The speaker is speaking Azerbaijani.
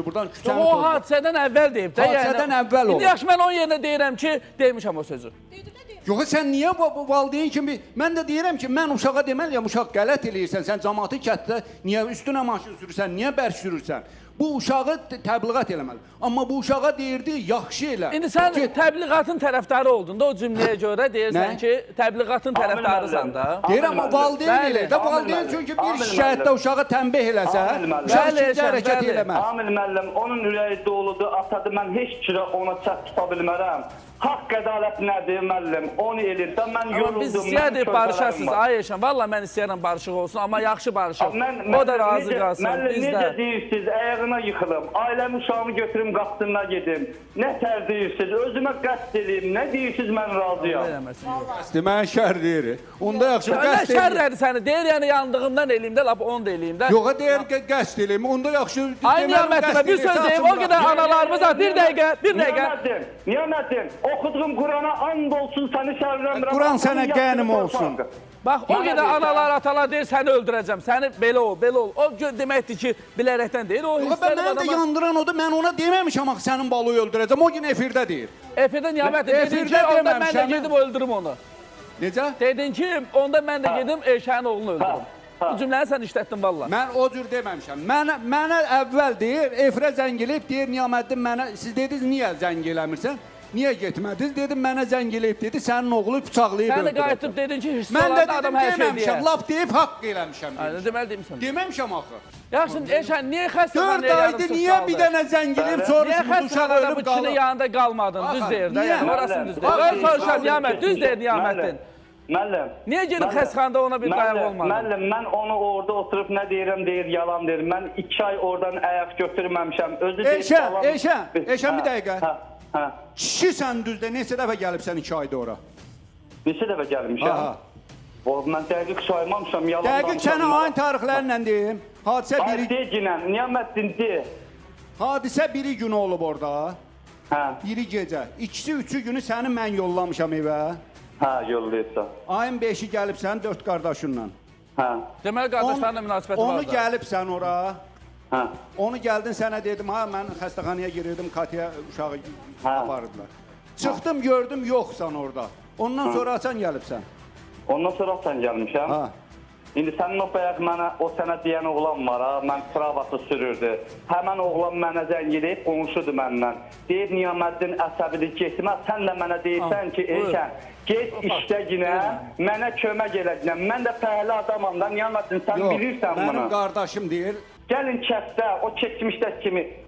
Buradan küçəni O hadisədən əvvəl deyib də. Hadisədən əvvəl olub. İndi yaxşı, mən onun yerinə deyirəm ki, demişəm o sözü. Yox, sən niyə bu valideyn kimi... Mən də deyirəm ki, mən uşağa deməliyəm, uşaq qələt eləyirsən, sən cəmaatı kətdə niyə üstünə maşın sürürsən, niyə bərk sürürsən? Bu uşağı təbliğat eləməli. Amma bu uşağa deyirdi, yaxşı elə. İndi sən təbliğatın tərəfdarı oldun da o cümləyə görə deyirsən ki, təbliğatın tərəfdarısan da. Deyirəm, valideyn elə də, valideyn çünki bir şikayətdə uşağı tənbih eləsə, uşaq ikinci hərəkət eləməz. Amil müəllim, onun ürəyi doludur, atadı, mən heç kirə ona çət tuta bilmərəm. Haqq ədalət nədir müəllim, onu elirsə, mən yoruldum. Biz istəyədik barışasınız, ay Eşən, valla mən istəyərəm barışıq olsun, amma yaxşı barışıq. O da razı qalsın, biz də. Necə deyirsiniz, ayağına yıxılım, ailəm uşağımı götürüm, qapısına gedim. Nə tər deyirsiniz, özümə qəsd edeyim, nə deyirsiniz, mən razıyam. Mən şər deyirik. Onda yaxşı qəsd edeyim. Şər dedi səni, deyir yəni yandığımdan eləyim də, lap onu da eləyim də. Yox, deyir qəsd edeyim, onda yaxşı... Ay Niyamətinə, bir söz deyim, o qədər analarımız var, bir dəqiqə. Niyamətin, oxuduğum Qurana and olsun, səni şərrəmirəm. Quran sənə qənim olsun. Bax, o qədər analar, atalar deyir, səni öldürəcəm, səni belə ol, belə ol. O deməkdir ki, bilərəkdən deyir. Mən də yandıran odur, mən ona deməmişəm, axı sənin balığı öldürəcəm, o gün efirdə deyir. Efirdə Niyamətin, dedin ki, onda mən də gedim öldürüm onu. Necə? Dedin ki, onda mən də gedim Eşənin oğlunu öldürüm. Bu cümləni sən işlətdin valla. Mən o cür deməmişəm. Mənə əvvəl deyir, efirə zəng eləyib, deyir Niyaməddin mənə, siz dediniz, niyə zəng eləmirsən? Niyə getmədiniz? Dedim, mənə zəng eləyib, dedi, sənin oğlu bıçaqlayıb öldürəcəm. Sən də qayıtıb dedin ki, hüsnülərdə adam hər şey deyər. Mən də deməmişəm, laf deyib, haqq eləmişəm. Deməli demişəm. Deməmişəm axı. Yaxşı, Eşən, niyə xəstəxanaya 4 aydır, niyə bir dənə zəng eləyib, sonra uşaq ölüb qalıb? Niyə yanında qalmadın, düz deyir də, yəni, orasını düz deyir. Öyle soruşam, Niyamət, düz deyir Niyamətin. Müəllim. Niyə gedib xəstəxanada ona bir qayaq olmadı? Müəllim, mən onu orada oturub nə deyirəm, deyir, yalan deyir. Mən 2 ay oradan ayaq götürməmişəm. Eşən bir dəqiqə. Kişi sən düzdə, neçə dəfə gəlibsən 2 ayda ora? Neçə dəfə gəlmişəm? Mən dəqiq saymamışam, yalan danışam. Dəqiq sənə ayın tarixlərlə deyim. Hadisə biri... Deyginən, Niyaməddin deyir. Hadisə biri günü olub orada. Biri gecə. İkisi, üçü günü səni mən yollamışam evə. Hə, yollayırsan. Ayın 5-i gəlibsən 4 qardaşınla. Deməli, qardaşlarla münasibəti var da. Onu gəlibsən ora. Hə. Onu gəldin sənə dedim, mən xəstəxanaya girirdim, Katiyə uşağı apardılar. Çıxdım, gördüm, yoxsan orada. Ondan sonra sən gəlibsən. Ondan sonra sən gəlmişəm. İndi sənin o bayaq mənə, o sənə deyən oğlan var ha, mən travası sürürdü. Həmən oğlan mənə zəng edib, qonşudur məndən. Deyir, Niyaməddin əsəbidir, getmə. Sən də mənə deyirsən ki, Eşən, get işdə günə, mənə kömək elədinə. Mən də fəhəli adamam da, Niyaməddin, sən bilirsən bunu. Mənim qardaşım deyir. Gəlin kəsdə, o keçmişdə kimi